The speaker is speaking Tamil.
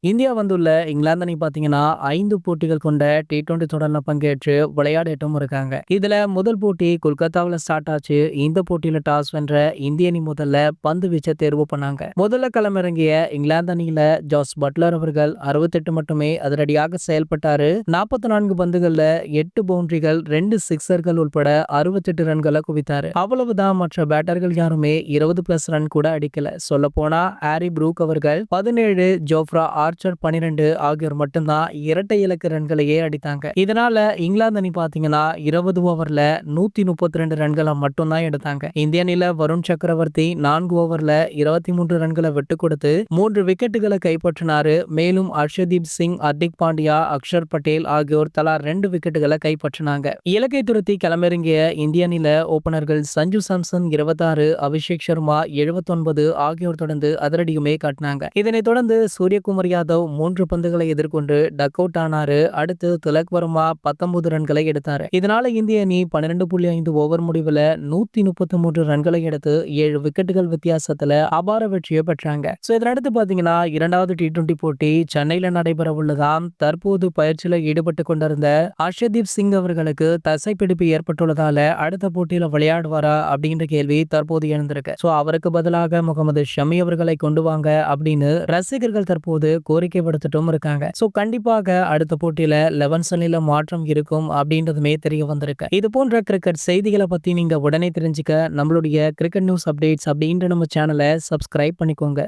இந்தியா வந்துள்ள இங்கிலாந்து அணி பார்த்தீங்கன்னா 5 போட்டிகள் கொண்ட T20 தொடர்ல பங்கேற்று விளையாடிட்டும் இருக்காங்க. இதுல முதல் போட்டி கொல்கத்தாவுல ஸ்டார்ட் ஆச்சு. இந்த போட்டியில டாஸ் வென்ற இந்திய அணி முதல்ல பந்து வீச்ச தேர்வு பண்ணாங்க. முதல்ல களமிறங்கிய இங்கிலாந்து அணியில ஜாஸ் பட்லர் அவர்கள் 68 மட்டுமே அதிரடியாக செயல்பட்டாரு. 44 பந்துகள்ல 8 பவுண்டரிகள் 2 சிக்ஸர்கள் உட்பட 68 ரன்களை குவித்தாரு. அவ்வளவுதான், மற்ற பேட்டர்கள் யாருமே 20+ ரன் கூட அடிக்கல. சொல்ல போனா ஹாரி ப்ரூக் அவர்கள் 17, ஜோஃப்ரா ஆர்ச்சர் 12 ஆகியோர் மட்டும்தான் இரட்டை இலக்க ரன்களையே அடித்தாங்க. இதனால இங்கிலாந்து அணி பாத்தீங்கன்னா 20 ஓவர்ல 132 ரன்களை மட்டும்தான் எடுத்தாங்க. இந்திய அணியில வருண் சக்கரவர்த்தி 4 ஓவர்ல 23 ரன்களை விட்டு கொடுத்து 3 விக்கெட்டுகளை கைப்பற்றினாரு. மேலும் அர்ஷதீப் சிங், ஹர்திக் பாண்டியா, அக்ஷர் பட்டேல் ஆகியோர் தலா 2 விக்கெட்டுகளை கைப்பற்றினாங்க. இலக்கை துரத்தி களமிறங்கிய இந்திய அணியில ஓபனர்கள் சஞ்சு சாம்சன் 26, அபிஷேக் சர்மா 79 ஆகியோர் தொடர்ந்து அதிரடியுமே காட்டினாங்க. இதனைத் தொடர்ந்து சூரியகுமார் யாதவ் 3 பந்துகளை எதிர்கொண்டு டக் அவுட் ஆனாரு. அடுத்து திலக் வர்மா 19 ரன்களை எடுத்தாரு. இதனால இந்திய அணி 12.5 ஓவர் முடிவுல 133 ரன்களை எடுத்து 7 விக்கெட்டுகள் வித்தியாசத்துல அபார வெற்றியை பெற்றாங்க. இதனடுத்து பாத்தீங்கன்னா இரண்டாவது T20 போட்டி சென்னையில நடைபெற உள்ளதாம். தற்போது பயிற்சியில ஈடுபட்டு கொண்டிருந்த அர்ஷதீப் சிங் அவர்களுக்கு தசைப்பிடிப்பு ஏற்பட்டுள்ளதால அடுத்த போட்டியில விளையாடுவாரா அப்படின்ற கேள்வி தற்போது எழுந்திருக்கு. அவருக்கு பதிலாக முகமது ஷமி அவர்களை கொண்டு வாங்க அப்படின்னு ரசிகர்கள் தற்போது கோரிக்கை விடுத்துட்டும் இருக்காங்க. கண்டிப்பாக அடுத்த போட்டியில 11 அணில மாற்றம் இருக்கும் அப்படின்றதுமே தெரிய வந்திருக்கு. இது போன்ற கிரிக்கெட் செய்திகளை பத்தி நீங்க உடனே தெரிஞ்சுக்க நம்மளுடைய கிரிக்கெட் நியூஸ் அப்டேட்ஸ் அப்படின்ற நம்ம சேனலை சப்ஸ்கிரைப் பண்ணிக்கோங்க.